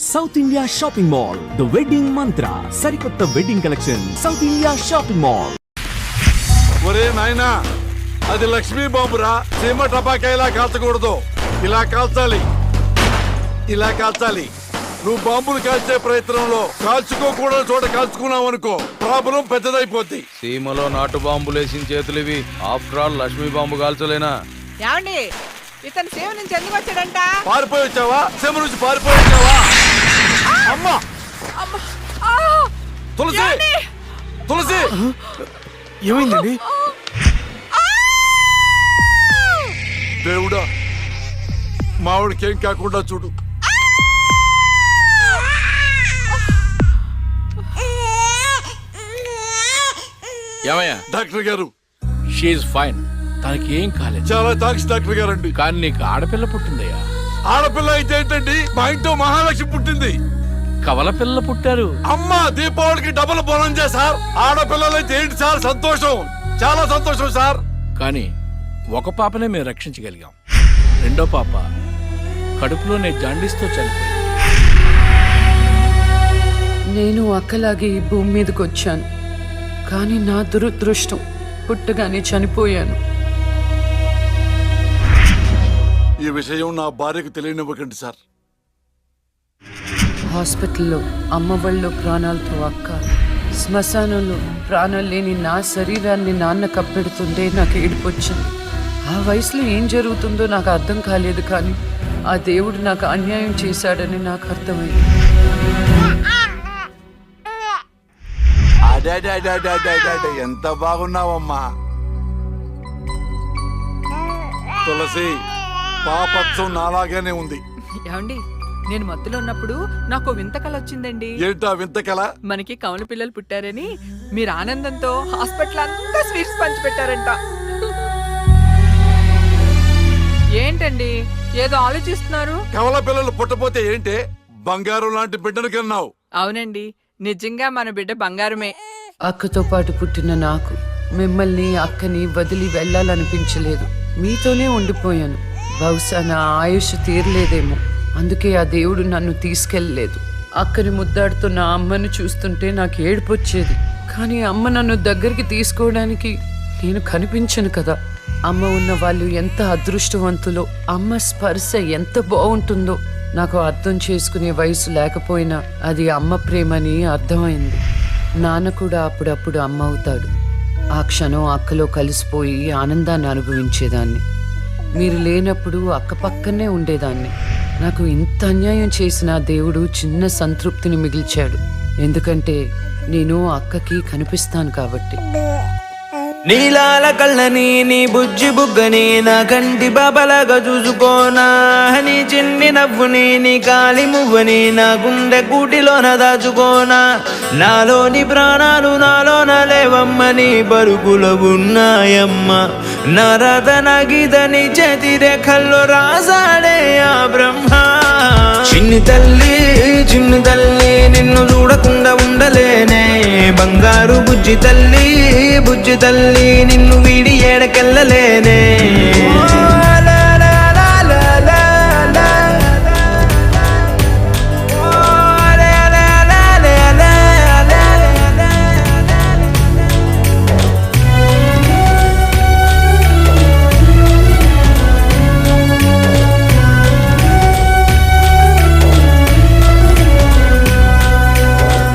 South India shopping mall the wedding మంత్ర సరికొత్త wedding collection south India shopping mall. ఒరే నాయనా, అది లక్ష్మీ బాంబురా. సీమ టపాకా ఇలా కాల్చకూడదు, ఇలా కాల్చాలి, ఇలా కాల్చాలి. నువ్వు బాంబులు కాల్చే ప్రయత్నంలో కాల్చుకోకూడదు చోట కాల్చుకున్నావు అనుకో, ప్రాబ్లం పెద్దదైపోద్ది. సీమలో నాటు బాంబులేసిన చేతులివి. ఆఫ్టర్ ఆల్ లక్ష్మీ బాంబు కాల్చలేనా? ఏమండి, ఇతను సేవ నుంచి ఎందుకు వచ్చాడంట? పారిపోయి వచ్చావా? సీమ నుంచి పారిపోయి వచ్చావా? అమ్మా తులసి, తులసి ఏమైందండి? దేవుడా, మావిడికి ఏం కాకుండా చూడు. ఏమయ్యా? డాక్టర్ గారు, షీఈ్ ఫైన్, తనకి ఏం కాలేదు. చాలా థాంక్స్ డాక్టర్ గారండి. కానీ నీకు ఆడపిల్ల పుట్టిందయ్యా. ఆడపిల్ల అయితే ఏంటండి, మా ఇంట్లో మహాలక్ష్మి పుట్టింది. కవల పిల్లలు పుట్టారు. అమ్మా, దీపావళికి డబుల్ బోనం సార్. ఆడపిల్లలైతే ఏంటి సార్ సంతోషం, చాలా సంతోషం సార్. కానీ ఒక పాపనే మేము రక్షించగలిగాం. రెండో పాప కడుపులోనే జాండీస్తో చనిపోయింది. నేను అక్కలాగే ఈ భూమి మీదకి వచ్చాను, కానీ నా దురదృష్టం పుట్టగానే చనిపోయాను. ఈ విషయం నా భార్యకు తెలియనివ్వకండి సార్. హాస్పిటల్లో అమ్మ వాళ్ళలో ప్రాణాలతో అక్క, శ్మశానంలో ప్రాణాలు లేని నా శరీరాన్ని నాన్న కప్పెడుతుంటే నాకు ఏడుపొచ్చింది. ఆ వయసులో ఏం జరుగుతుందో నాకు అర్థం కాలేదు, కానీ ఆ దేవుడు నాకు అన్యాయం చేశాడని నాకు అర్థమైంది. ఎంత బాగున్నావమ్మా తులసి. పాపత్సం నాలాగానే ఉంది. ఏమండి, నేను మత్తులో ఉన్నప్పుడు నాకు వింత కల వచ్చిందండి. ఏంటా వింత కల? మనకి కౌలు పిల్లలు పుట్టారని మీరు ఆనందంతో హాస్పిటల్ అంతా స్వీట్స్ పంచి పెట్టారంట. ఏంటండి ఏదో ఆలోచిస్తున్నారు? కవల పిల్లలు పుట్టపోతే ఏంటే, బంగారం లాంటి బిడ్డను కన్నావు. అవునండి, నిజంగా మన బిడ్డ బంగారమే. అక్కతో పాటు పుట్టిన నాకు మిమ్మల్ని అక్కని వదిలి వెళ్ళాలనిపించలేదు. మీతోనే ఉండిపోయాను. బహుశా నా ఆయుష్ తీరలేదేమో, అందుకే ఆ దేవుడు నన్ను తీసుకెళ్ళలేదు. అక్కని ముద్దాడుతున్న అమ్మను చూస్తుంటే నాకు ఏడుపొచ్చేది, కానీ అమ్మ నన్ను దగ్గరికి తీసుకోవడానికి నేను కనిపించను కదా. అమ్మ ఉన్న వాళ్ళు ఎంత అదృష్టవంతులో, అమ్మ స్పర్శ ఎంత బాగుంటుందో నాకు అర్థం చేసుకునే వయసు లేకపోయినా అది అమ్మ ప్రేమని అర్థమైంది. నాన్న కూడా అప్పుడప్పుడు అమ్మ అవుతాడు. ఆ క్షణం అక్కలో కలిసిపోయి ఆనందాన్ని అనుభవించేదాన్ని. మీరు లేనప్పుడు అక్క పక్కనే ఉండేదాన్ని. నాకు ఇంత అన్యాయం చేసిన దేవుడు చిన్న సంతృప్తిని మిగిల్చాడు, ఎందుకంటే నేను అక్కకి కనిపిస్తాను కాబట్టి. నీలాల కళ్ళని నీ బుజ్జి బుగ్గని నా కంటి బాబలాగా చూసుకోనా, నీ చిన్ని నవ్వుని నీ కాలి మువ్వని నా గుండె కూటిలోన దాచుకోనా. నాలోని ప్రాణాలు నాలోన లేవమ్మని బరుకులో ఉన్నాయమ్మ. నా రతన గీతని చేతి రేఖల్లో రాసాడే ఆ బ్రహ్మ. చిన్ని తల్లి నిన్ను చూడకుండా ఉండలేనే. బంగారు బుజ్జి తల్లి నిన్ను వీడి ఏడకెళ్ళలేనే.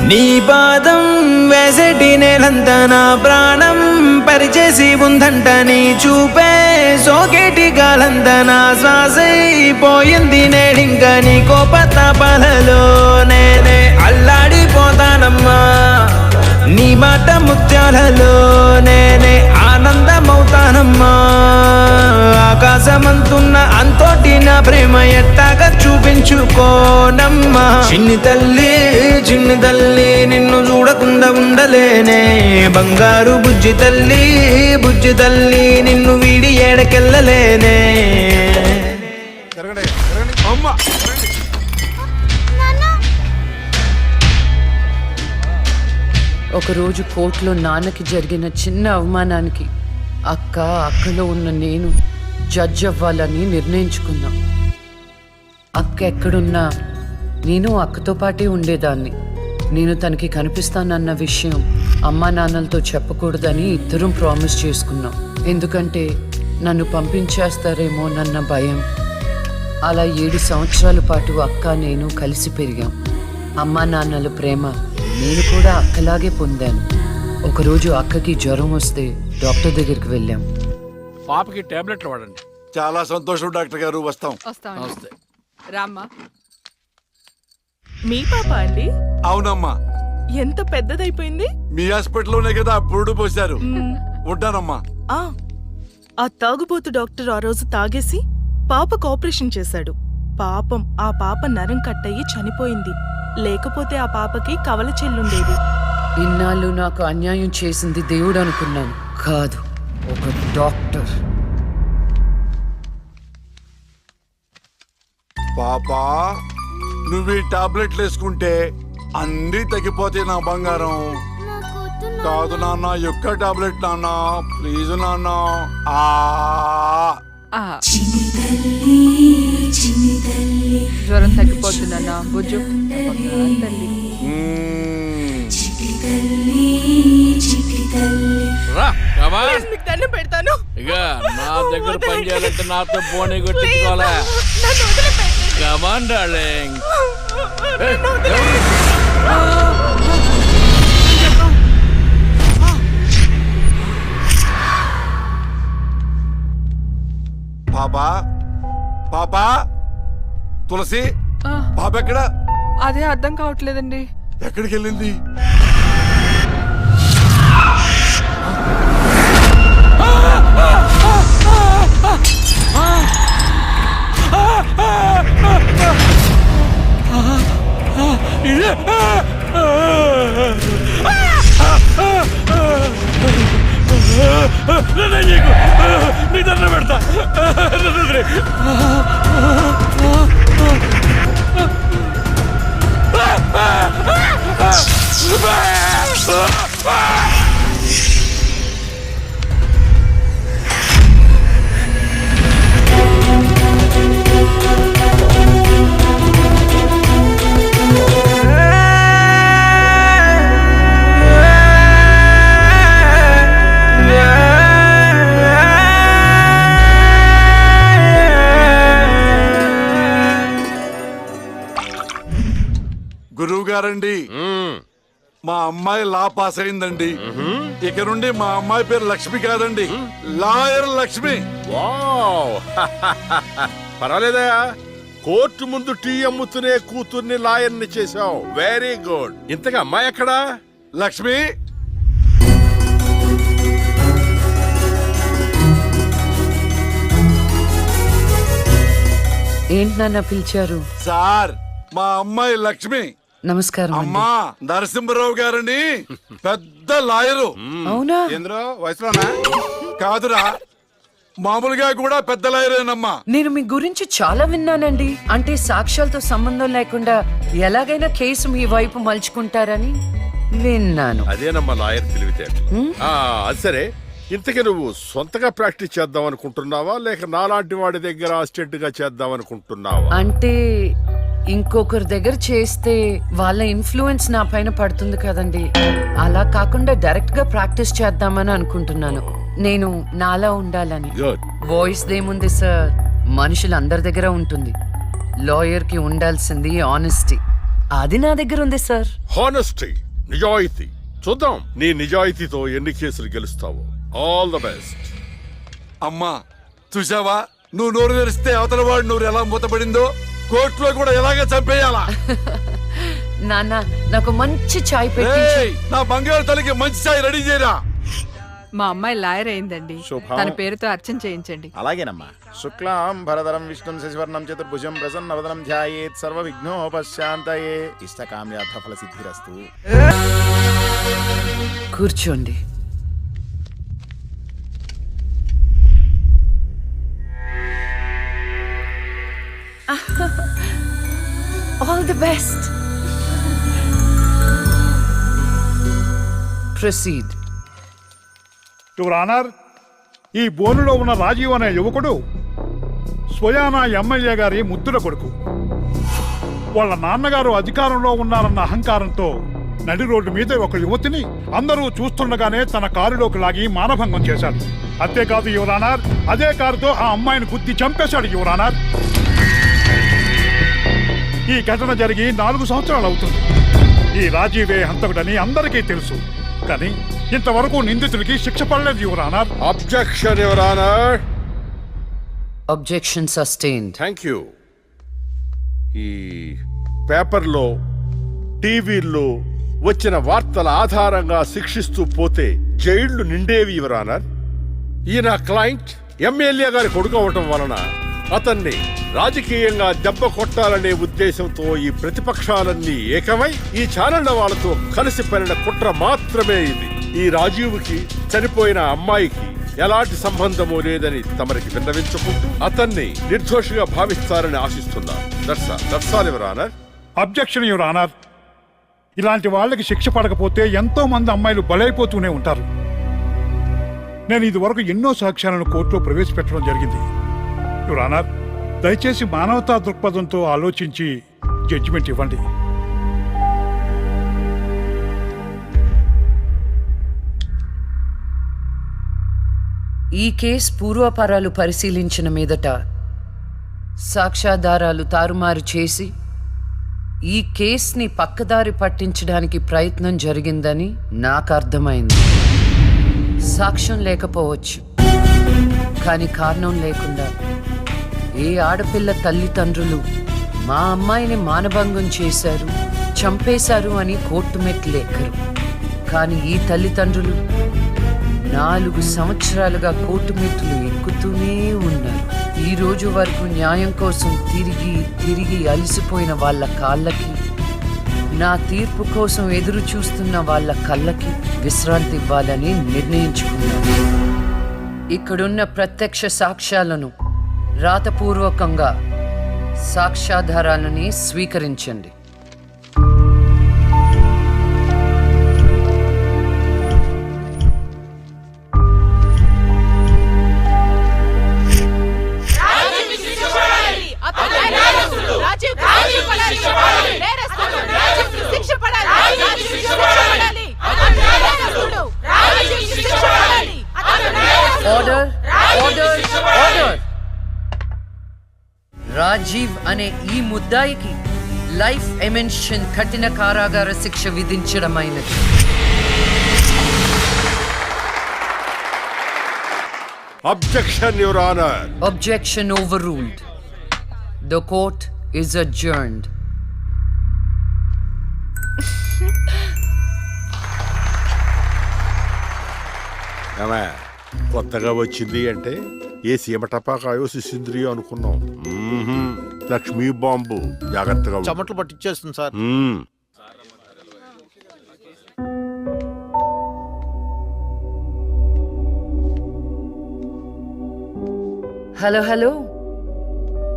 నీ పాదం వేసేటి నేలంతా నా ప్రాణం పరిచేసి ఉందంట. నీ చూపే సోకేటి గాలంతా నా శ్వాసైపోయింది నేడింక. నీ కోపతాపాలలో నేనే అల్లాడిపోతానమ్మా. నీ మాట ముత్యాలలో నేనే ఆనందమవుతానమ్మా. ఆకాశమంతున్న అంతోటి నా ప్రేమ ఎట్టాగా చూపించుకోనమ్మా. చిన్ని తల్లి నిన్ను చూడకుండా ఉండలేనే. బంగారు బుజ్జి తల్లి నిన్ను వీడి ఏడకెళ్ళలేనే. అమ్మా, ఒకరోజు కోర్టులో నాన్నకి జరిగిన చిన్న అవమానానికి అక్కలో ఉన్న నేను జడ్జ్ అవ్వాలని నిర్ణయించుకున్నా. అక్క ఎక్కడున్నా నేను అక్కతో పాటే ఉండేదాన్ని. నేను తనకి కనిపిస్తానన్న విషయం అమ్మా నాన్నలతో చెప్పకూడదని ఇద్దరం ప్రామిస్ చేసుకున్నాం. ఎందుకంటే నన్ను పంపించేస్తారేమోనన్న భయం. అలా 7 సంవత్సరాల పాటు అక్క నేను కలిసి పెరిగాం. అమ్మా నాన్నల ప్రేమ నేను కూడా అక్కలాగే పొందాను. ఒకరోజు అక్కకి జ్వరం వస్తే డాక్టర్ దగ్గరికి వెళ్ళాం. పాపకి టాబ్లెట్లు వాడండి. చాలా సంతోషం డాక్టర్ గారు, వస్తాం. వస్తామండి. నమస్తే. రామ్మా. మీ పాప అండి? అవునమ్మా, ఎంత పెద్దదైపోయింది. మీ హాస్పిటల్లోనే కదా పురుడు పోశారు. ఉంటానమ్మా. ఆ తాగుబోతు డాక్టర్ ఆ రోజు తాగేసి పాపకు ఆపరేషన్ చేశాడు. పాపం ఆ పాప నరం కట్టయి చనిపోయింది. లేకపోతే ఆ పాపకి కవల చెల్లుండేది. ఇన్నాళ్ళు నాకు అన్యాయం చేసింది దేవుడు అనుకున్నాను, కాదు ఒక డాక్టర్. పాపా, నువ్వు ఈ టాబ్లెట్లు వేసుకుంటే అన్నీ తగ్గిపోతాయి నా బంగారం. కాదు నాన్న, యొక్క టాబ్లెట్ నాన్న, ప్లీజ్ నాన్న. జ్వరం తగ్గిపోతుందన్నా బుజ్జు. బంగారు తల్లి. రా కమా. మీకు దండం పెడతాను. ఇక నా దగ్గర పని చేయాలంటే నాతో బోని కొట్టించుకోవాలా? నన్ను వదిలిపెట్టండి. Come on darling. పాపా, పాపా, తులసి, పాప ఎక్కడ? అదే అర్థం కావట్లేదండి. ఎక్కడికి వెళ్ళింది? నీ దండం పెడతా. గురువు గారండి, మా అమ్మాయి లా పాస్ అయిందండి. ఇక నుండి మా అమ్మాయి పేరు లక్ష్మి కాదండి, లాయర్ లక్ష్మి. వావ్ పర్వాలేదా? కోర్టు ముందు టీ అమ్ముతూనే కూతుర్ని లాయర్ని చేశావు. Very good. ఇంతగా అమ్మాయి ఎక్కడా? లక్ష్మి, ఏంటి నాన్న పిలిచారు? సార్, మా అమ్మాయి లక్ష్మి. నమస్కారం అండి. అమ్మా, నరసింహరావు గారని పెద్ద లాయరు. అవునా? ఏంద్రో వయసులోనా? కాదురా, మామూలుగా కూడా పెద్ద లాయరేనమ్మా. నేను మీ గురించి చాలా విన్నానండి. అంటే సాక్ష్యాలతో సంబంధం లేకుండా ఎలాగైనా కేసు మీ వైపు మలుచుకుంటారని విన్నాను. అదేనమ్మా లాయర్ తెలివితేటలు. అది సరే, ఇంతకీ నువ్వు సొంతగా ప్రాక్టీస్ చేద్దాం అనుకుంటున్నావా, లేక నాలాంటి వాడి దగ్గర అసిస్టెంట్ గా చేద్దాం అనుకుంటున్నావా? అంటే ఇంకొకరి దగ్గర చేస్తే వాళ్ళ ఇన్ఫ్లుయెన్స్ నా పైన పడుతుంది కదండి. అలా కాకుండా డైరెక్ట్ గా ప్రాక్టీస్ చేద్దామని అనుకుంటున్నాను. నేను నాలా ఉండాలని. గుడ్. వాయిస్ దేముంది సార్, మనుషులందరి దగ్గర ఉంటుంది. లాయర్ కి ఉండాల్సింది ఆనెస్టీ. అది నా దగ్గర ఉంది సార్. హానెస్టీ, నిజాయితీ. చూద్దాం నీ నిజాయితీతో ఎన్ని కేసులు గెలుస్తావో. All the best. అమ్మా, చూసావా, నువ్వు నోరు తెరిస్తే అవతల వాడు నోరు ఎలా మూతపడిందో, కోర్టులో కూడా ఎలాగ చంపేయాలా? నాన్న, నాకు మంచి చాయ్ పెట్టించు. ఏయ్, నా బంగారు తల్లికి మంచి చాయ్ రెడీ చేయరా. మా అమ్మాయి లాయర్ అయిందండి. తన పేరుతో అర్చన చేయించండి. అలాగేనమ్మా. శుక్లాం భరధరం విష్ణుం శశివర్ణం చతుర్భుజం ప్రసన్నవదనం ధ్యాయేత్ సర్వ విఘ్నోపశాంతయే ఇష్టకామ్యార్థ ఫల సిద్ధిరస్తు. కూర్చోండి. All the best. Proceed. Your honour, ఈ బోనులో ఉన్న రాజీవ్ అనే యువకుడు స్వయానా ఎమ్మెల్యే గారి ముద్దుల కొడుకు. వాళ్ళ నాన్నగారు అధికారంలో ఉన్నారన్న అహంకారంతో నడి రోడ్డు మీద ఒక యువతిని అందరూ చూస్తుండగానే తన కారులోకి లాగి మానభంగం చేశాడు. అంతేకాదు యువరానర్, అదే కారుతో ఆ అమ్మాయిని గుద్ది చంపేశాడు యువరానర్. ఈ ఘటన జరిగి 4 సంవత్సరాలు అవుతుంది. ఈ రాజీవే హంతకుడని అందరికీ తెలుసు, కానీ ఇంతవరకు నిందితుడికి శిక్ష పడలేదు your honour. Objection your honour. Objection sustained. Thank you. ఈ పేపర్లో, టీవీల్లో వచ్చిన వార్తల ఆధారంగా శిక్షిస్తూ పోతే జైళ్లు నిండేవి యువర్ ఆనర్. ఈయన క్లయింట్ ఎమ్మెల్యే గారి కొడుకు అవటం వలన అతన్ని రాజకీయంగా దెబ్బ కొట్టాలనే ఉద్దేశంతో ఈ ప్రతిపక్షాలన్నీ ఏకమై ఈ ఛానళ్ల వాళ్ళతో కలిసి పనిన కుట్ర మాత్రమే ఇది. ఈ రాజీవ్కి చనిపోయిన అమ్మాయికి ఎలాంటి సంబంధమూ లేదని తమరికి విన్నవించుకుంటూ అతన్ని నిర్దోషిగా భావిస్తారని ఆశిస్తున్నారు. That's all your honour. Objection your honour. ఇలాంటి వాళ్ళకి శిక్ష పడకపోతే ఎంతో మంది అమ్మాయిలు బలైపోతూనే ఉంటారు. నేను ఇదివరకు ఎన్నో సాక్ష్యాలను కోర్టులో ప్రవేశపెట్టడం జరిగింది యువర్ ఆనర్. దయచేసి మానవతా దృక్పథంతో ఆలోచించి జడ్జిమెంట్ ఇవ్వండి. ఈ కేసు పూర్వాపరాలు పరిశీలించిన మీదట సాక్ష్యాధారాలు తారుమారు చేసి ఈ కేసుని పక్కదారి పట్టించడానికి ప్రయత్నం జరిగిందని నాకు అర్థమైంది. సాక్ష్యం లేకపోవచ్చు, కానీ కారణం లేకుండా ఏ ఆడపిల్ల తల్లిదండ్రులు మా అమ్మాయిని మానభంగం చేశారు, చంపేశారు అని కోర్టు మెట్లు ఎక్కరు. కానీ ఈ తల్లిదండ్రులు 4 సంవత్సరాలుగా కోర్టు మెట్లు ఎక్కుతూనే ఉన్నారు. ఈ రోజు వరకు న్యాయం కోసం తిరిగి తిరిగి అలసిపోయిన వాళ్ళ కాళ్ళకి, నా తీర్పు కోసం ఎదురు చూస్తున్న వాళ్ళ కళ్ళకి విశ్రాంతి ఇవ్వాలని నిర్ణయించుకున్నాను. ఇక్కడున్న ప్రత్యక్ష సాక్ష్యాలను రాతపూర్వకంగా సాక్ష్యాధారాలని స్వీకరించండి. Order, order, order. రాజీవ్ అనే ఈ ముద్దాయికి లైఫ్ ఎమెన్షన్ కఠిన కారాగార శిక్ష విధించడమైనది. Objection your honour. Objection overruled. The court is adjourned. కొత్తగా వచ్చింది అంటే ఏ సీమ టపాకాయో శిశింద్రియో అనుకున్నాం. లక్ష్మీ బాంబు. జాగ్రత్తగా చెమటలు పట్టించేస్తుంది సార్. హలో హలో,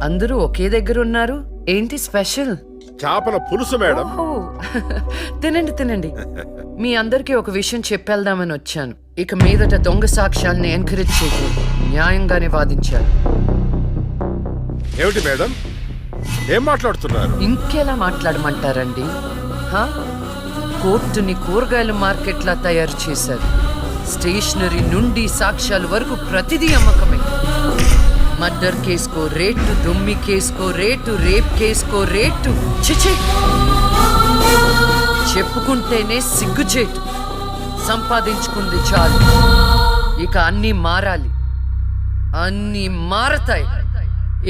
అందరూ ఒకే దగ్గర ఉన్నారు. ఏంటి స్పెషల్? చేపల పులుసు మేడం. తినండి తినండి. మీ అందరికీ ఒక విషయం చెప్పేద్దామని వచ్చాను. ఇక మీదట దొంగ సాక్ష్యాల్ని ఎంకరేజ్ చేయకూడదు. న్యాయంగానే వాదించాలి. ఏమిటి మేడం, ఏం మాట్లాడుతున్నారు? ఇంకెలా మాట్లాడమంటారండి? కోర్టుని కూరగాయల మార్కెట్లా తయారు చేశారు. స్టేషనరీ నుండి సాక్ష్యాల వరకు ప్రతిదీ అమ్మకమే. మర్డర్ కేసుకో రేటు, దొమ్మి కేసుకో రేటు, రేప్ కేసుకో రేటు. చిచి, చెప్పుకుంటేనే సిగ్గుచేటు. సంపాదించుకుంది చాలు, ఇక అన్నీ మారాలి. అన్నీ మారతాయి.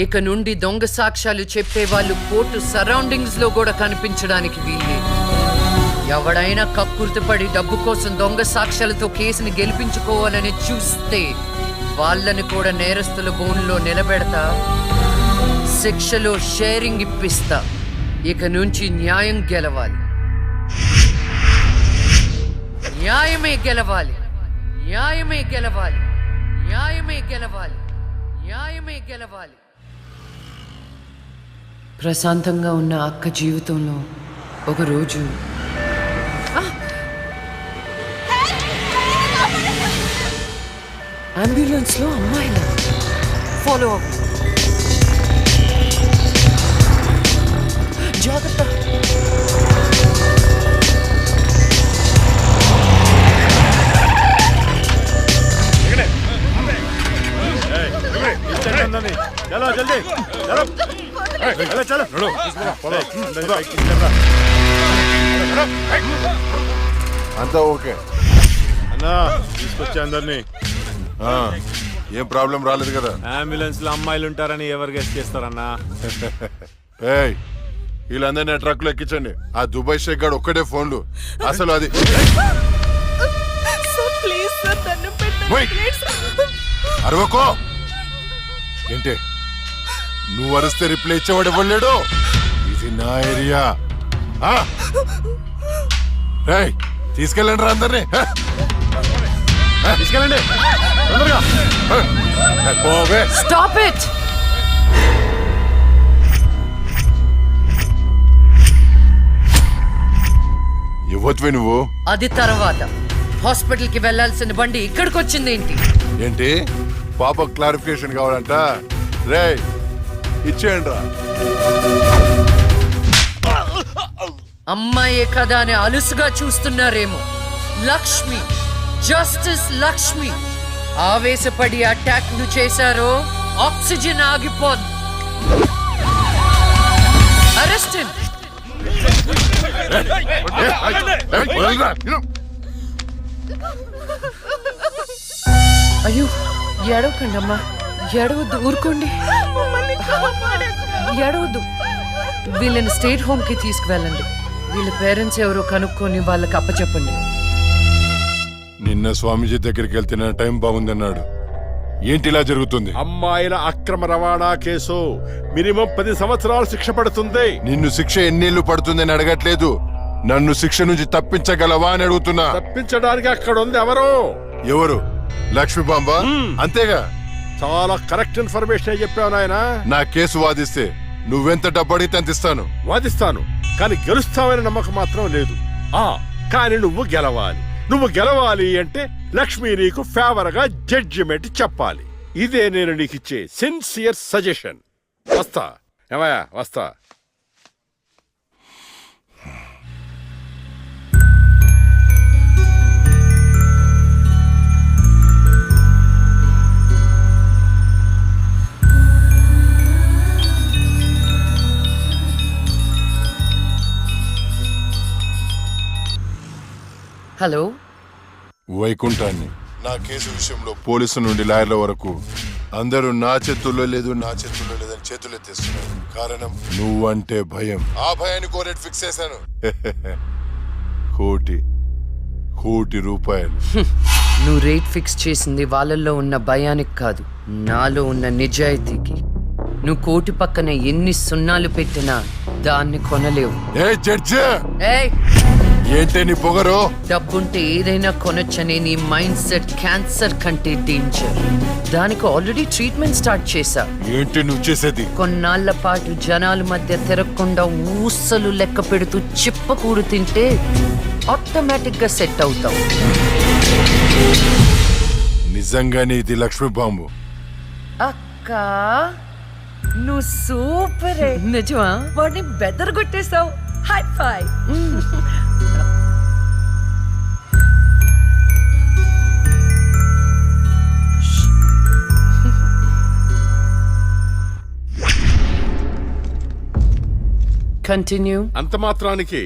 ఇక నుండి దొంగ సాక్ష్యాలు చెప్పేవాళ్ళు కోర్టు సరౌండింగ్స్ లో కూడా కనిపించడానికి వీల్లేదు. ఎవడైనా కక్కుర్తిపడి డబ్బు కోసం దొంగ సాక్ష్యాలతో కేసుని గెలిపించుకోవాలని చూస్తే వాళ్ళని కూడా నేరస్తుల బోన్లో నిలబెడతా, శిక్షలో షేరింగ్ ఇప్పిస్తా. ఇక నుంచి న్యాయం గెలవాలి. న్యాయమే గెలవాలి. న్యాయమే గెలవాలి. న్యాయమే గెలవాలి. న్యాయమే గెలవాలి. ప్రశాంతంగా ఉన్న అక్క జీవితంలో ఒకరోజు అంబులెన్స్ లో అమ్మాయిలా ఫాలో అవ్వు. జాగ్రత్త. చలో జల్దీ చలో చలో అంతా ఓకే అన్నా తీసుకొచ్చా అందరినీ. ఏం ప్రాబ్లం రాలేదు కదా? అంబులెన్స్ లో అమ్మాయిలు ఉంటారని ఎవరు గెస్ట్ చేస్తారన్నా? ఏయ్ వీళ్ళందరినీ ట్రక్ లో ఎక్కించండి. ఆ దుబాయ్ షేక్ గాడు ఒక్కడే ఫోన్లు. అసలు అది ప్లీజ్ సార్ దండం Wait. అరవకో. ఏంటి నువ్వు అరిస్తే రిప్లై ఇచ్చేవాడు ఇవ్వలేడు. ఇది నా ఏరియా. తీసుకెళ్ళండి రా అందరినీ. తీసుకెళ్ళండి తొందరగా. పోవే. Stop it. ఇవ్వచ్చువే నువ్వు. అది తర్వాత హాస్పిటల్ కి వెళ్లాల్సిన బండి ఇక్కడికి వచ్చింది ఏంటి? ఏంటి పాప క్లారిఫికేషన్ కావాలంట. రే ఇచ్చేయండి రా. అమ్మాయే కదా అని అలుసుగా చూస్తున్నారేమో. లక్ష్మి, జస్టిస్ లక్ష్మి ఆవేశపడి అటాక్ ను చేశారో ఆక్సిజన్ ఆగిపోద్ది. Arrest him. అయ్యో ఏడవకండి అమ్మా, ఏడవద్దు, ఊరుకోండి, ఏడవద్దు. వీళ్ళని స్టేట్ హోమ్ కి తీసుకువెళ్ళండి. వీళ్ళ పేరెంట్స్ ఎవరో కనుక్కొని వాళ్ళకి అప్పచెప్పండి. నిన్న స్వామీజీ దగ్గరికి వెళ్తే నా టైం బాగుందన్నాడు. ఏంటి ఇలా జరుగుతుంది? అమ్మాయిల అక్రమ రవాణా కేసు మినిమం 10 సంవత్సరాలు శిక్ష పడుతుంది. నిన్ను శిక్ష ఎన్నేళ్లు పడుతుందని అడగట్లేదు, నన్ను శిక్ష నుంచి తప్పించగలవా అని అడుగుతున్నా. తప్పించడానికి అక్కడ ఉంది ఎవరు? ఎవరు? లక్ష్మీబాంబ. అంతేగా? చాలా కరెక్ట్ ఇన్ఫర్మేషన్ చెప్పావు నాయనా. నా కేసు వాదిస్తే నువ్వెంత డబ్బు అడిగితే అంత ఇస్తాను. వాదిస్తాను, కానీ గెలుస్తావని నమ్మకం మాత్రం లేదు. కానీ నువ్వు గెలవాలి. నువ్వు గెలవాలి అంటే లక్ష్మి నీకు ఫేవర్ గా జడ్జిమెంట్ చెప్పాలి. ఇదే నేను నీకు ఇచ్చే సిన్సియర్ సజెషన్. వస్తా ఏమయ్యా, వస్తా. హలో, వైకుంఠాన్ని. నా కేసు విషయంలో పోలీసు నుండి లాయర్ల వరకు అందరూ నా చేతుల్లో లేదు, నా చేతుల్లో లేదని చేతులెత్తేస్తున్నారు. కారణం నువ్వంటే భయం. ఆ భయాన్ని కోరేట్ ఫిక్స్ చేశాను. కోటి రూపాయలు. నువ్వు రేట్ ఫిక్స్ చేసింది వాళ్ళల్లో ఉన్న భయానికి కాదు, నాలో ఉన్న నిజాయితీకి. నువ్వు కోటి పక్కన ఎన్ని సున్నాలు పెట్టినా దాన్ని కొనలేవు. ఏ జడ్జి, ఏయ్, ఏంటే నీ పొగరు? డబ్బుంటే ఏదైనా కొనొచ్చనే నీ మైండ్ సెట్ క్యాన్సర్ కంటే డేంజర్. దానికి ఆల్రెడీ ట్రీట్మెంట్ స్టార్ట్ చేశా. ఏంటి నువ్వు చేసేది? కొన్నాళ్ల పాటు జనాల మధ్య తిరగకుండా ఊసలు లెక్క పెడుతూ చిప్పకూడు తింటే ఆటోమేటిక్ గా సెట్ అవుతావు. నిజంగానే ఇది లక్ష్మీ బాంబు. అక్క, నువ్వు సూపరే. నిజమా? వాడిని బెదరగొట్టేశావు. హై ఫై. కంటిన్యూ. అంత మాత్రానికి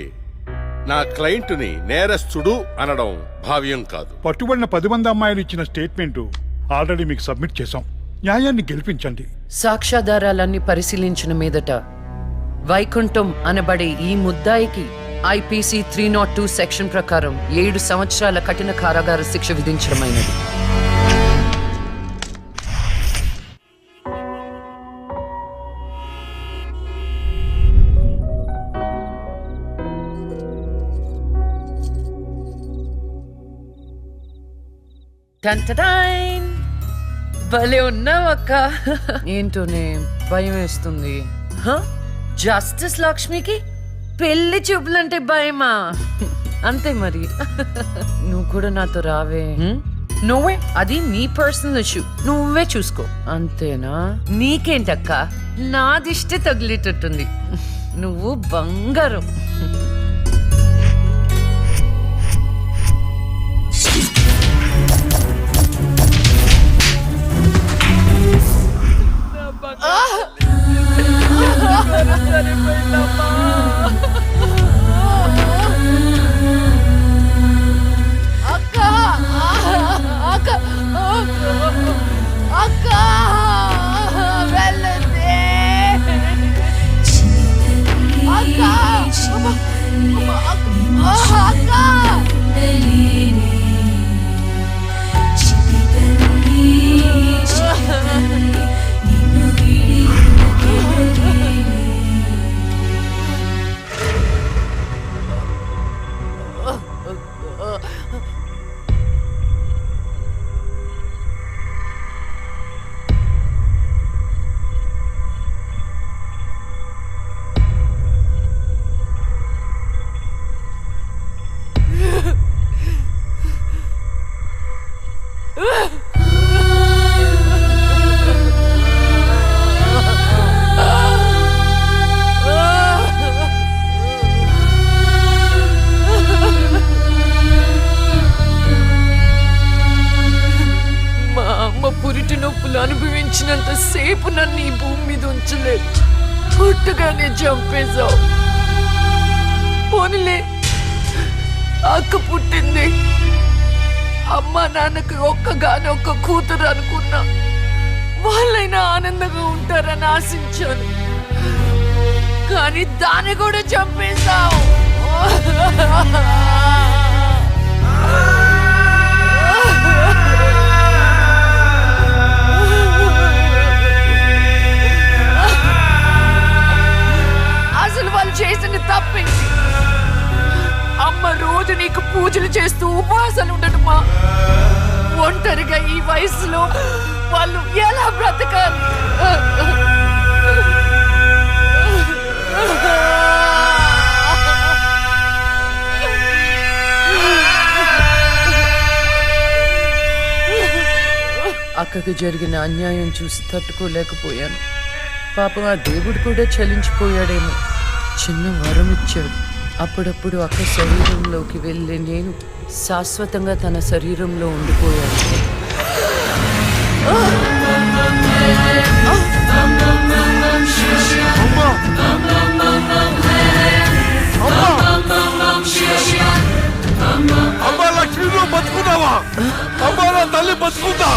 నా క్లయింట్ ని నేరస్తుడు అనడం భావ్యం కాదు. పట్టుబడిన 10 మంది అమ్మాయిలు ఇచ్చిన స్టేట్మెంట్ ఆల్రెడీ మీకు సబ్మిట్ చేశాం. న్యాయాన్ని గెలిపించండి. సాక్ష్యాధారాలన్నీ పరిశీలించిన మీదట వైకుంఠం అనబడే ఈ ముద్దాయికి ఐపీసీ 302 సెక్షన్ ప్రకారం 7 సంవత్సరాల కఠిన కారాగార శిక్ష విధించడమైనది. టంటడైన్, భలే ఉన్నావక్క. ఏంటోనే భయం వేస్తుంది. జస్టిస్ లక్ష్మికి పెళ్లి చూపులంటే భయమా? అంతే మరి. నువ్వు కూడా నాతో రావే. నువ్వే, అది నీ పర్సనల్ ఇష్యూ, నువ్వే చూసుకో. అంతేనా? నీకేంటక్క, నా దిష్టి తగిలేటట్టుంది. నువ్వు బంగారం. అనుభవించినంత సేపు నన్ను ఈ భూమి మీద ఉంచలేదు. పుట్టుగానే చంపేశావు. పోనీలే, అక్క పుట్టింది. అమ్మ నాన్నకి ఒక్కగానొక్క కూతురు అనుకున్నా. వాళ్ళైనా ఆనందంగా ఉంటారని ఆశించాను. కానీ దాన్ని కూడా చంపేశావు. అసలు వాళ్ళు చేసిన తప్పేంటి? అమ్మ రోజు నీకు పూజలు చేస్తూ ఉపవాసాలు ఉండటమా? ఒంటరిగా ఈ వయసులో వాళ్ళు ఎలా బ్రతకాలి? అక్కకు జరిగిన అన్యాయం చూసి తట్టుకోలేకపోయాను. పాపం ఆ దేవుడు కూడా చలించిపోయాడేమో. చిన్న వరం ఇచ్చాడు. అప్పుడప్పుడు అక్క శరీరంలోకి వెళ్ళే నేను శాశ్వతంగా తన శరీరంలో ఉండిపోయాను. అమ్మా లక్ష్మి, నువ్వు బతుకున్నావా? అమ్మా నా తల్లి బతుకుందా?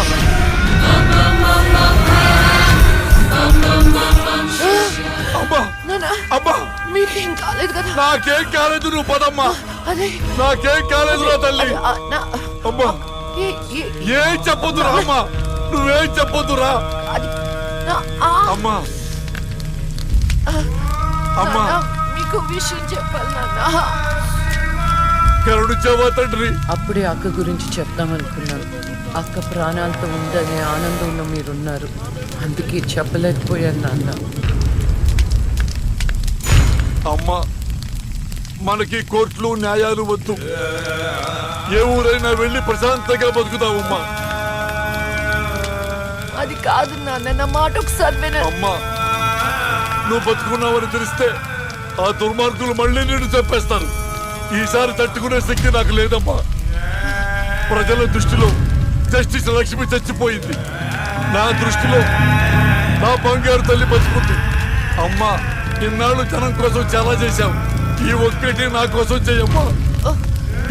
మీకేం కాలేదు కదా? నాకేం కాలేదు, నువ్వు పదమ్మా. నాకేం కాలేదు నా తల్లి. అమ్మా ఏం చెప్పొద్దురా అమ్మా, నువ్వేం చెప్పొద్దురా అమ్మా. అమ్మా మీకు విషయం చెప్పాలి నాన్న. కరుణించావా తండ్రి? అప్పుడే అక్క గురించి చెప్దామనుకున్నాను. అక్క ప్రాణాలతో ఉందనే ఆనందంలో మీరున్నారు. అందుకే చెప్పలేకపోయాను నాన్న. అమ్మా, మనకి కోర్టులు న్యాయాలు వద్దు. ఏ ఊరైనా వెళ్ళి ప్రశాంతంగా బతుకుతావమ్మా. అది కాదు నాన్న, నా మాట ఒకసారి వినండి. అమ్మా, నువ్వు బతుకున్నావని తెలిస్తే ఆ దుర్మార్గులు మళ్ళీ నిన్ను చంపేస్తారు. ఈసారి తట్టుకునే శక్తి నాకు లేదమ్మా. ప్రజల దృష్టిలో జస్టిస్ లక్ష్మి చచ్చిపోయింది. నా దృష్టిలో నా బంగారు తల్లి బతుకుంది. అమ్మా, ఇన్నాళ్ళు జనం కోసం చాలా చేశావు. ఈ ఒక్కటి నా కోసం చెయ్యమ్మా.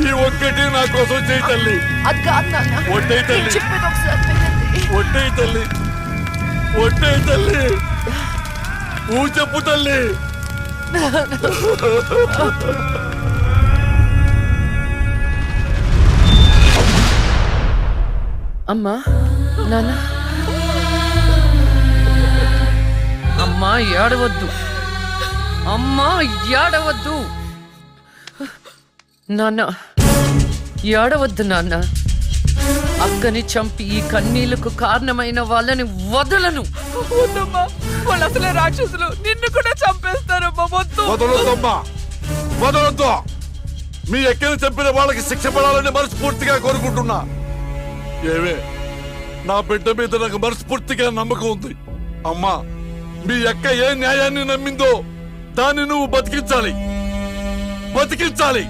ఈ ఒక్కటి నా కోసం చెయ్యి తల్లి. ఒట్టే తల్లి, ఒట్టే తల్లి, ఒట్టే తల్లి. నువ్వు చెప్పు తల్లి. అమ్మా, నాన్న, అమ్మా ఏడవద్దు. అమ్మా ఏడవద్దు. నాన్న ఏడవద్దు నాన్న. అక్కని చంపి ఈ కన్నీళ్లకు కారణమైన వాళ్ళని వదలను. వాళ్ళు అసలే రాక్షసులు, నిన్ను కూడా చంపేస్తారమ్మా. వదలొద్దమ్మా, వదలొద్దు. మీ ఎక్కని చంపిన వాళ్ళకి శిక్ష పడాలని మనస్ఫూర్తిగా కోరుకుంటున్నా. ఏవే, నా బిడ్డ మీద నాకు మనస్ఫూర్తిగా నమ్మకం ఉంది. అమ్మా, మీ అక్క ఏ న్యాయాన్ని నమ్మిందో దాన్ని నువ్వు బతికించాలి, బతికించాలి.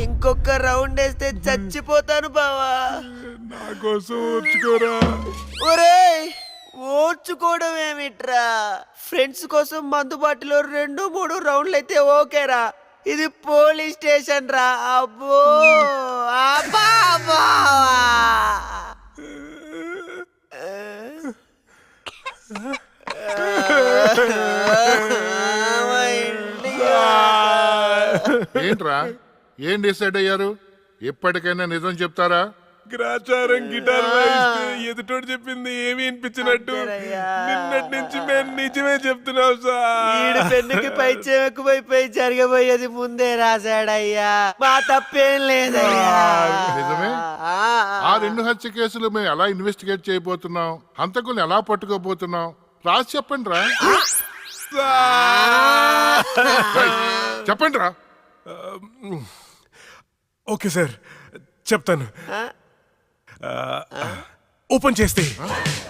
ఇంకొక రౌండ్ వేస్తే చచ్చిపోతాను బావా. నా కోసం ఓర్చుకోరా. ఒరేయ్, ఓర్చుకోవడం ఏమిట్రా? ఫ్రెండ్స్ కోసం మందుబాటులో 2-3 రౌండ్లు అయితే ఓకేరా. ఇది పోలీస్ స్టేషన్ రా. అబ్బో అబ్బా అబ్బా. ఏంట్రా, ఏం డిసైడ్ అయ్యారు? ఎప్పటికైనా నిజం చెప్తారా? గ్రాచారం గిటార్ వాయిస్తే ఎదుటోడు చెప్పింది ఏమి వినిపించినట్టు నిన్నటి నుంచి మేము నిజమే చెప్తున్నాం సార్. పెన్నుకి పై చెక్కుపోయిపోయి జరగబోయేది ముందే రాశాడయ్యా. మా తప్పేం లేదయ్యా. నిజమే. ఆ 2 హత్య కేసులు మేము ఎలా ఇన్వెస్టిగేట్ చేయబోతున్నాం, హంతకుల్ని ఎలా పట్టుకోబోతున్నాం రాసి చెప్పండి రా. చెప్పండి రా. ఓకే సార్, చెప్తాను. ఓపెన్ చేస్తే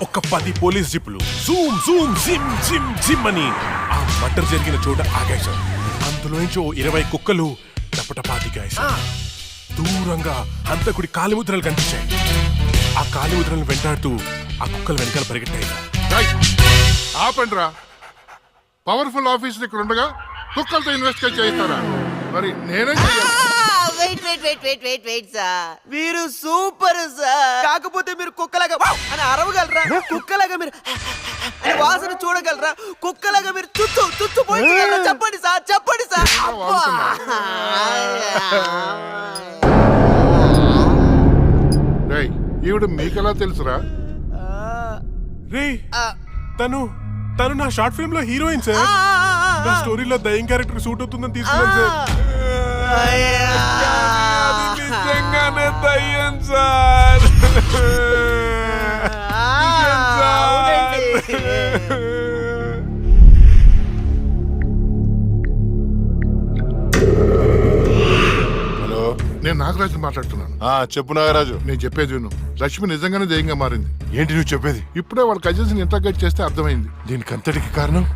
ఒక 10 పోలీస్ జీపులు జూమ్ జూమ్ జిమ్ జిమ్ జిమ్ అని ఆ మర్డర్ జరిగిన చోట ఆగాయి సార్. అందులోంచి 20 కుక్కలు టపటపాతికాయి సార్. దూరంగా హంతకుడి కాలిముద్రలు కనిపించాయి. ఆ కాలిముద్రలను వెంటాడుతూ ఆ కుక్కలు వెనకాల పరిగెట్టాయి సార్. ఆపండి రా. పవర్ఫుల్ ఆఫీసులు ఇక్కడ ఉండగా కుక్కలతో ఇన్వెస్టిగేట్ చేయిస్తారా? మరి నేనేం చేయాలి? వెయిట్ సార్, మీరు సూపర్ సార్. కాకపోతే మీరు కుక్కలాగా వావ్ అని అరవగలరా? కుక్కలాగా మీరు అని వాసన చూడగలరా? కుక్కలాగా మీరు చుట్టూ చుట్టూ పోయించగలరా? చెప్పండి సార్, చెప్పండి సార్. ఈవిడ మీకెలా తెలుసురా? రే, తను నా షార్ట్ ఫిల్మ్ లో హీరోయిన్ సార్. నా స్టోరీలో దయ్యం క్యారెక్టర్ సూట్ అవుతుందని తీసుకున్నాను సార్. నిజంగానే దయ్యం సార్. హలో, నేను నాగరాజు మాట్లాడుతున్నాను. చెప్పు నాగరాజు. నేను చెప్పేది విను. లక్ష్మి నిజంగానే దయ్యంగా మారింది. ఏంటి నువ్వు చెప్పేది? ఇప్పుడే వాళ్ళ కజిన్స్ ఇంటర్గేట్ చేస్తే అర్థమైంది. దీనికి అంతటికి కారణం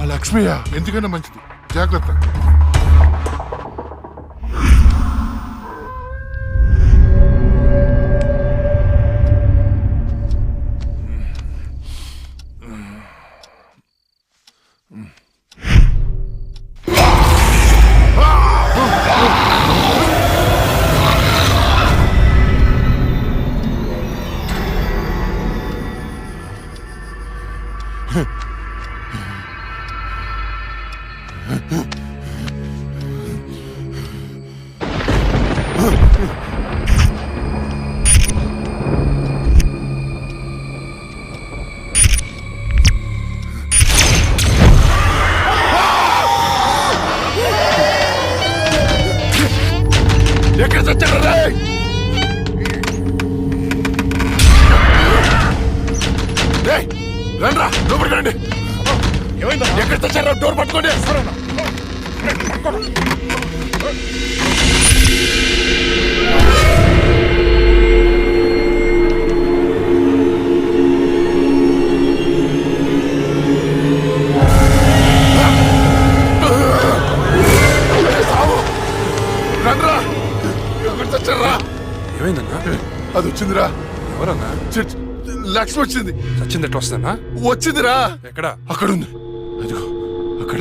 ఆ లక్ష్మియా? ఎందుకైనా మంచిది, జాగ్రత్త. ఎక్కడ చచ్చారు? రండ్రా, లోపలికి రండి. ఎక్కడ చచ్చారు? డోర్ పట్టుకోండి. రండ్రా, ఎక్కడ చచ్చారా? ఏమైందన్నా? అది వచ్చిందిరా. ఎవరన్నా? లక్ష్మి వచ్చింది. చచ్చింది ఎట్లా వస్తానా? వచ్చిందిరా. ఎక్కడ? అక్కడ ఉంది. అదిగో అక్కడ.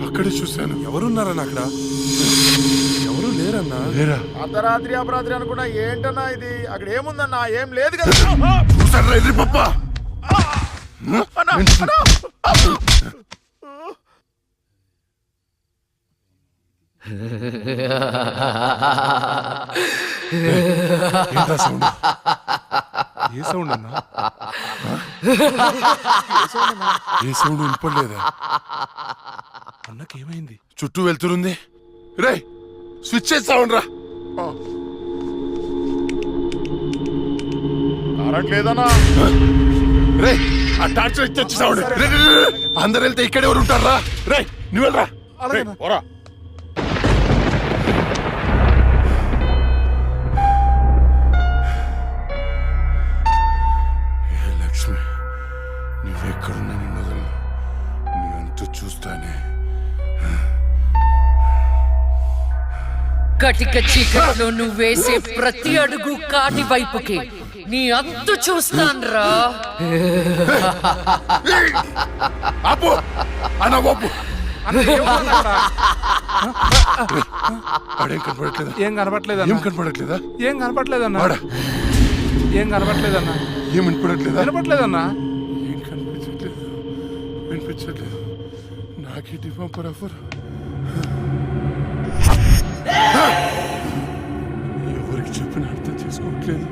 అక్కడే చూశాను. ఎవరున్నారన్నా అక్కడ? ఎవరు లేరన్నా. లేరా? అర్ధరాత్రి అపరాత్రి అనుకున్నా. ఏంటన్నా ఇది? అక్కడ ఏముందన్నా? ఏం లేదు కదా. చూసారా ఎదురు పప్ప? ఏ సౌండ్ అన్నా? ఏ సౌండ్ వినపడలేదా? అన్నకేమైంది? చుట్టూ వెళ్తురుంది. రే, స్విచ్ చేసి సౌండ్ రా. కరెంట్ లేదన్నా. రే ఆ టార్చర్ ఇచ్చి వచ్చేసాడు. అందరు వెళ్తే ఇక్కడ ఎవరు ఉంటారా? రే నువ్వు వెళ్ళరా. రేయ్, పోరా. ఏ లక్ష్మి, నువ్వెక్కడున్నా నిన్ను వదలను. నువ్వెంత చూస్తానే. కటిక చీకట్లో నువ్వు వేసే ప్రతి అడుగు కాటి వైపుకి నీ అంతు చూస్తాన్రా. ఆపు అన్న బాబు. ఆడేం కనపడట్లేదా? ఏం కనపట్లేదన్నా. ఏం కనపడట్లేదా? ఏం కనపట్లేదన్నా. ఆడ ఏం కనపట్లేదన్నా. ఏం వినపడట్లేదా? కనపట్లేదన్నా. ఏం కనిపించట్లేదు, వినిపించట్లేదు. నాకేంటి పంపరఫర్. ఎవరికి చెప్పిన అర్థం చేసుకోవట్లేదు.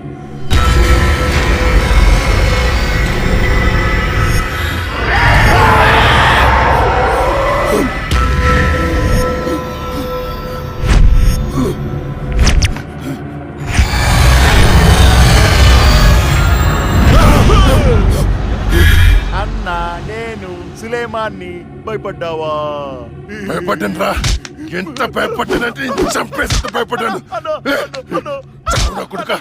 అన్నా నేను సులేమాన్ని. భయపడ్డావా? భయపడ్డాను రా. ఎంత భయపడ్డానంటే చంపేసి భయపడ్డాను. చావురా కొడుకా.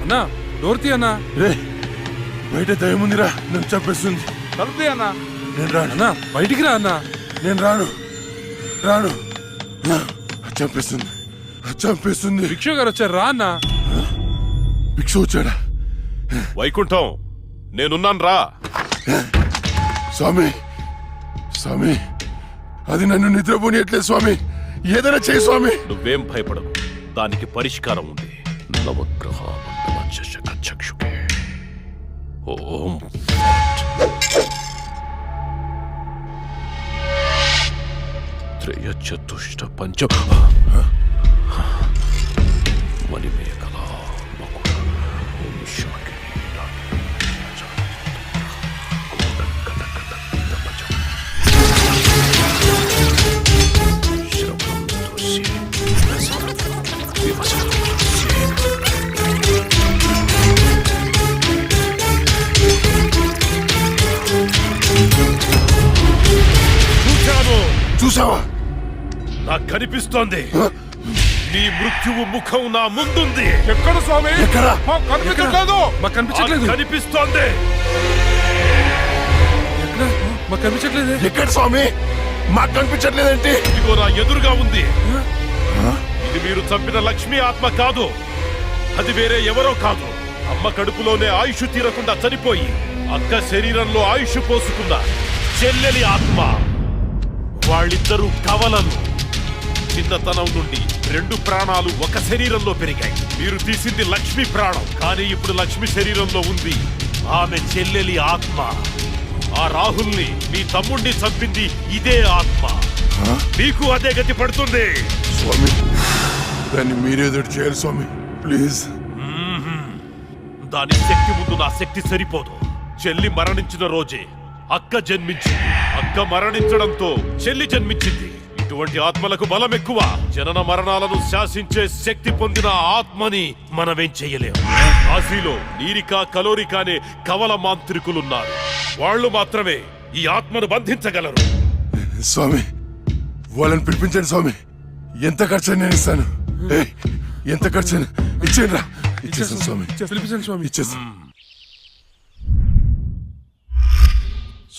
అన్నా డోర్ తీ అన్నా. రే బయట దయ్యం ఉందిరా, నన్ను చంపేస్తుంది. తలుపు అన్నా. నేను రాను అన్నా బయటికి రా అన్నా. నేను రాను రాను. చంపేస్తుంది చంపేస్తుంది. భిక్ష గారు వచ్చారు రా అన్నా. భిక్ష వచ్చాడా? వైకుంఠం నేనున్నాను రా. స్వామి స్వామి, అది నన్ను నిద్రపోనియట్లేదు స్వామి. ఏదైనా చేయి స్వామి. నువ్వేం భయపడకు, దానికి పరిష్కారం ఉంది. నవగ్రహ చక్షుకే ఓం త్రయ చతుష్ట పంచ మణిమేఖల మకుట ఓం శాకి చూసావా? నాకు కనిపిస్తోంది. నీ మృత్యువు ముఖం నా ముందుంది. ఎక్కడ స్వామి? ఎక్కడ? మాకు కనిపించట్లేదు. మాకు కనిపించట్లేదు. కనిపిస్తోంది. మాకు కనిపించట్లేదు. ఎక్కడ స్వామి? మాకు కనిపించట్లేదేంటి? ఇదిగో నా ఎదురుగా ఉంది. ఇది మీరు చంపిన లక్ష్మీ ఆత్మ కాదు. అది వేరే ఎవరో కాదు. అమ్మ కడుపులోనే ఆయుష్ తీరకుండా చనిపోయి అక్క శరీరంలో ఆయుష్ పోసుకున్న చెల్లెలి ఆత్మ. వాళ్ళిద్దరూ కవలలు. చిన్నతనం నుండి 2 ప్రాణాలు ఒక శరీరంలో పెరిగాయి. మీరు తీసింది లక్ష్మి ప్రాణం, కానీ ఇప్పుడు లక్ష్మి శరీరంలో ఉంది ఆమె చెల్లెలి ఆత్మ. ఆ రాహుల్ని మీ తమ్ముణ్ణి చంపింది ఇదే ఆత్మ. మీకు అదే గతి పడుతుంది. స్వామి దాన్ని మీరేదో చేయాలి స్వామి, ప్లీజ్. దాని శక్తి ముందు నా శక్తి సరిపోదు. చెల్లి మరణించిన రోజే అక్క జన్మించింది. అక్క మరణించడంతో చెల్లి జన్మించింది. ఇటువంటి ఆత్మలకు బలం ఎక్కువ. జనన మరణాలను శాసించే శక్తి పొందిన ఆత్మని మనమేం చెయ్యలేము. కాశీలో నీరికా కలోరికా అనే కవల మాంత్రికులున్నారు. వాళ్ళు మాత్రమే ఈ ఆత్మను బంధించగలరు. స్వామి వాళ్ళని పిలిపించండి స్వామి. ఎంత ఖర్చు నేను ఇస్తాను. ఎంత ఖర్చు ఇచ్చేయండి రా. ఇచ్చేసాను స్వామి. పిలిపించండి స్వామి. ఇచ్చేసాను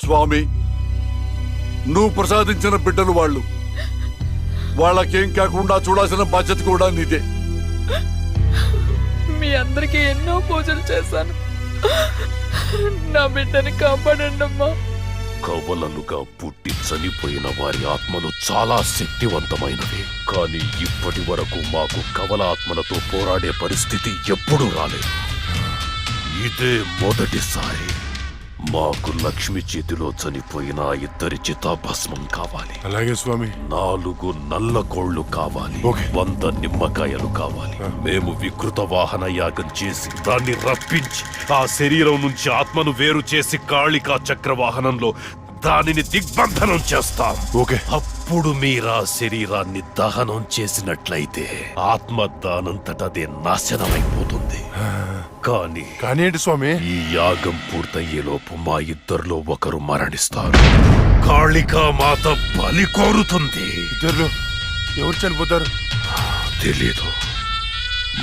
స్వామి. నువ్వు ప్రసాదించిన బిడ్డలు వాళ్ళు. వాళ్ళకేం కాకుండా చూడాల్సిన బాధ్యత కూడా నీదే. మీ అందరికీ ఎన్నో పూజలు చేశాను. నా బిడ్డని కాపాడండి అమ్మా. కవలలుగా పుట్టి చనిపోయిన వారి ఆత్మలు చాలా శక్తివంతమైనవి. కానీ ఇప్పటి వరకు మాకు కవల ఆత్మలతో పోరాడే పరిస్థితి ఎప్పుడూ రాలేదు. ఇదే మొదటిసారి. మాకు లక్ష్మి చేతిలో చనిపోయిన ఆ ఇద్దరి చితాభస్మం కావాలి. అలాగే స్వామి. 4 నల్ల కోళ్లు కావాలి. 100 నిమ్మకాయలు కావాలి. మేము వికృత వాహన యాగం చేసి దాన్ని రప్పించి ఆ శరీరం నుంచి ఆత్మను వేరు చేసి కాళికా చక్ర వాహనంలో దానిని దిగ్బంధనం చేస్తాం. అప్పుడు మీరా శరీరాన్ని దహనం చేసినట్లయితే ఆత్మ దానంతటదే నాశనమైపోతుంది. కానీ ఏంటి స్వామి? ఈ యాగం పూర్తయ్యేలోపు మా ఇద్దరిలో ఒకరు మరణిస్తారు. కాళికా మాత బలి కోరుతుంది. ఇద్దరు ఎవరు చనిపోతారు తెలీదు.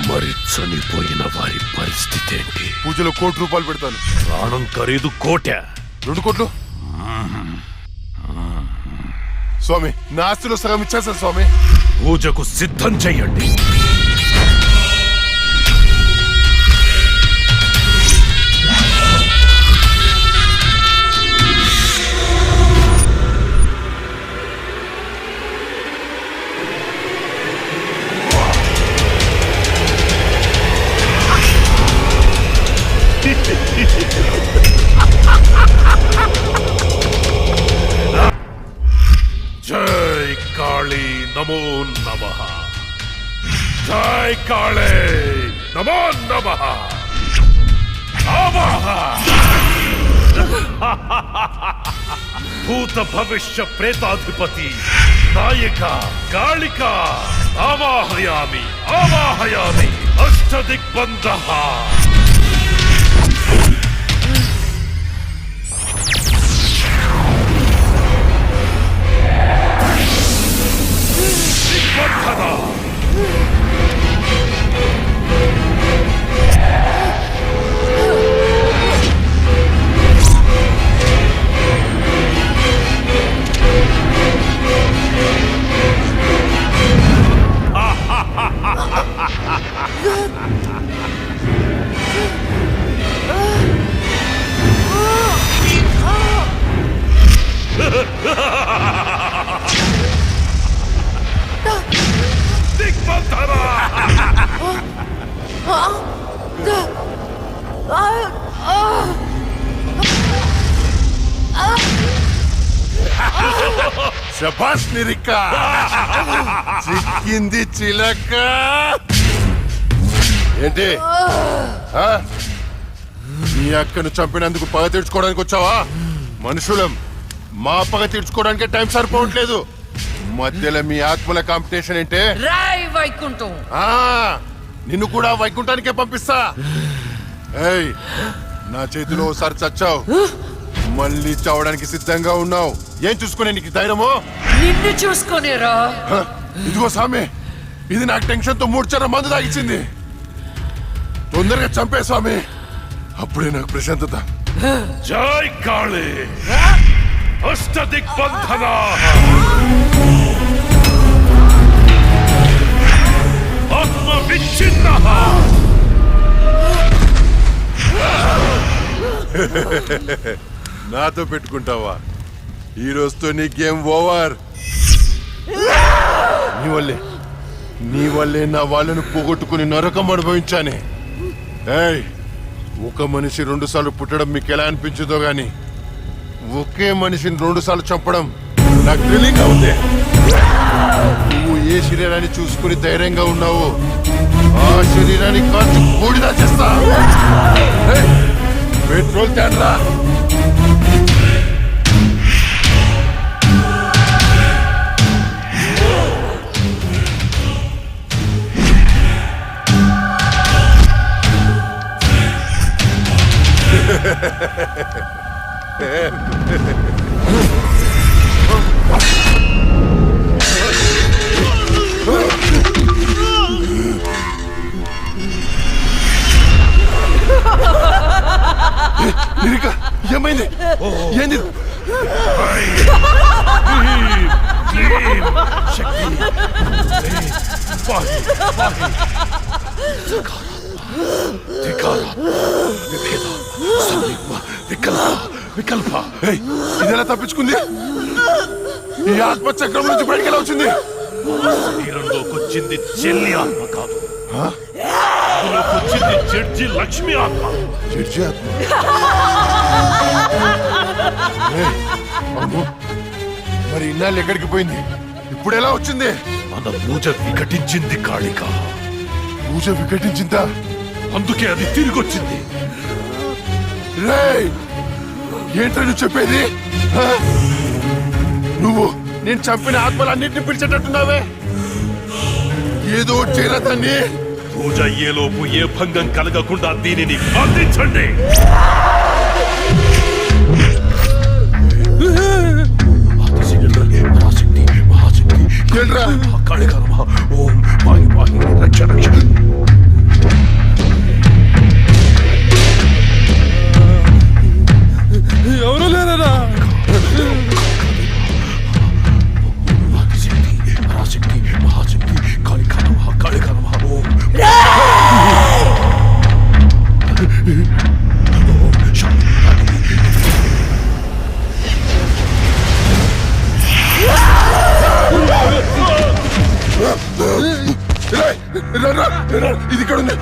మరి చనిపోయిన వారి పరిస్థితి ఏంటి? పూజలో 1 కోటి రూపాయలు పెడతాను. ప్రాణం ఖరీదు 1 కోటి. 2 కోట్లు స్వామి. నా ఆస్తిలో సగం ఇచ్చేస్తాను స్వామి. పూజకు సిద్ధం చెయ్యండి. జై కాళీ నమో నమః. జై కాళీ నమో నమః. భూత భవిష్య ప్రేతాధిపతి నాయక కాళిక ఆవాహయామి ఆవాహయామి. అష్టదిగ్బంధః. శభాష్ నిరిక. చిక్కింది చిలక. ఏంటి మీ అక్కను చంపినందుకు పగ తీర్చుకోవడానికి వచ్చావా? మనుషులం, మా పగ తీర్చుకోవడానికి టైం సరిపోవట్లేదు. మధ్యలో మీ ఆత్మల కాంపిటీషన్ ఏంటే? వైకుంఠం. నిన్ను కూడా వైకుంఠానికే పంపిస్తా. ఏయ్, నా చేతిలో ఒకసారి చచ్చావు, మళ్ళీ చావడానికి సిద్ధంగా ఉన్నావు. ఏం చూసుకునే నీకు ధైర్యమో? నిన్ను చూసుకునేరా. ఇదిగో స్వామి, ఇది నాకు టెన్షన్ తో 3 చర మందు తాగిచ్చింది. తొందరగా చంపే స్వామి, అప్పుడే నాకు ప్రశాంతత. జై కాళీ అష్టదిగ్బంధన. ఆత్మ విచ్ఛిన్న. నాతో పెట్టుకుంటావా? ఈ రోజుతో నీ గేమ్ ఓవర్. నీ వల్లే నా వాళ్ళను పోగొట్టుకుని నరకం అనుభవించానే. ఏయ్, ఒక మనిషి 2 సార్లు పుట్టడం మీకు ఎలా అనిపించదో గాని ఒకే మనిషిని 2 సార్లు చంపడం నాకు తెలియక ఉంది. నువ్వు ఏ శరీరాన్ని చూసుకుని ధైర్యంగా ఉన్నావో ఆ శరీరాన్ని కాల్చి బూడిదా చేస్తా. పెట్రోల్ తేడ్రా. ఏమైంది? ఏంది? వికల్ప ఇదెలా తప్పించుకుంది? ఈ ఆత్మచక్రం నుంచి బయటికి ఎలా వచ్చింది? శరీరంలోకి వచ్చింది చెల్లి ఆత్మ కాదు, అందులోకి వచ్చింది జడ్జి లక్ష్మి ఆత్మ. జడ్జి ఆత్మ. అమ్మో, మరి ఇన్నాళ్ళు ఎక్కడికి పోయింది? ఇప్పుడు ఎలా వచ్చింది? మన పూజ వికటించింది కాళిక. పూజ వికటించిందా? అందుకే అది తిరిగొచ్చింది. రేయ్, ఏంట్రా నువ్వు చెప్పేది? ఆ? నువ్వు నేను చంపిన ఆత్మలన్నింటినీ పిలిచేటట్టున్నావే. ఏదో చేయరా దాన్ని. పూజ అయ్యేలోపు ఏ భంగం కలగకుండా దీనిని బంధించండి. ఏంట్రా? కాళిక నమః. ఓం పాహి పాహి రక్ష రక్ష. ఎవరు లేరా? పరాశక్తి మహాశక్తి కాళిక నమః కాళిక నమః. ఓం ఇది ఇక్కడ ఉంది.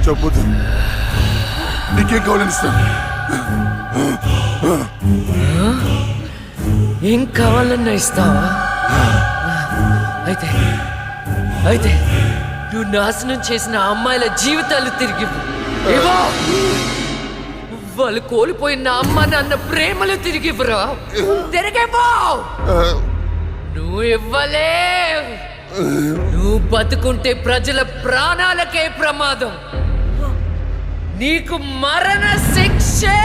చెప్పొద్దు, నీకేం కావాలని ఇస్తాను. ఏం కావాలన్నా ఇస్తావా? అయితే అయితే నువ్వు నాశనం చేసిన అమ్మాయిల జీవితాలు తిరిగి ఇవ్వు. వాళ్ళు కోల్పోయిన అమ్మ నాన్న ప్రేమలు తిరిగి ఇవ్వరా? తిరిగిపో. నువ్వు ఇవ్వలేవు. నువ్వు బతుకుంటే ప్రజల ప్రాణాలకే ప్రమాదం. నీకు మరణ శిక్షే.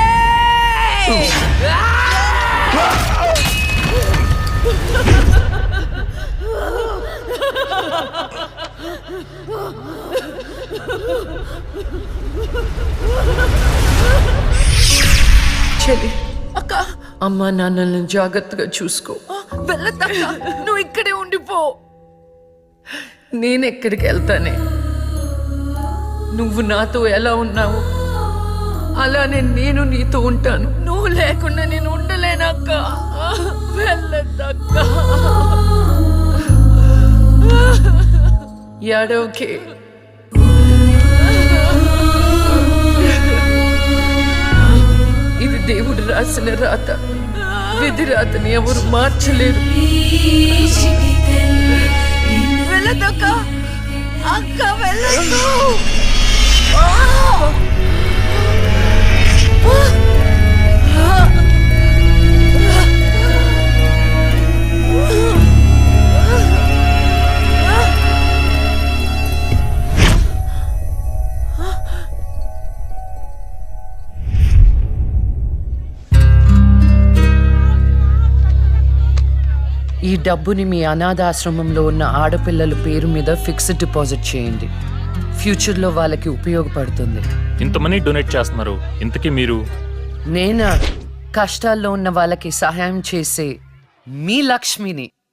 చెల్లి, అక్క, అమ్మా నాన్నలను జాగ్రత్తగా చూసుకో. వెళ్ళదక్క, నువ్వు ఇక్కడే ఉండిపో. నేనెక్కడికి వెళ్తానే? నువ్వు నాతో ఎలా ఉన్నావు అలానే నేను నీతో ఉంటాను. నువ్వు లేకుండా నేను ఉండలేనక్క. వెళ్ళదక్క. ఏడవకే. ఇది దేవుడు రాసిన రాత. విధి రాతని ఎవరు మార్చలేరు. వెళ్ళదక్క. అక్క వెళ్ళదు. ఈ డబ్బుని మీ అనాథాశ్రమంలో ఉన్న ఆడపిల్లల పేరు మీద ఫిక్స్డ్ డిపాజిట్ చేయండి. ఫ్యూచర్లో వాళ్ళకి ఉపయోగపడుతుంది. ఇంత మనీ డొనేట్ చేస్తున్నారు, ఇంతకీ మీరు? నేనా కష్టాల్లో ఉన్న వాళ్ళకి సహాయం చేసే మీ లక్ష్మిని.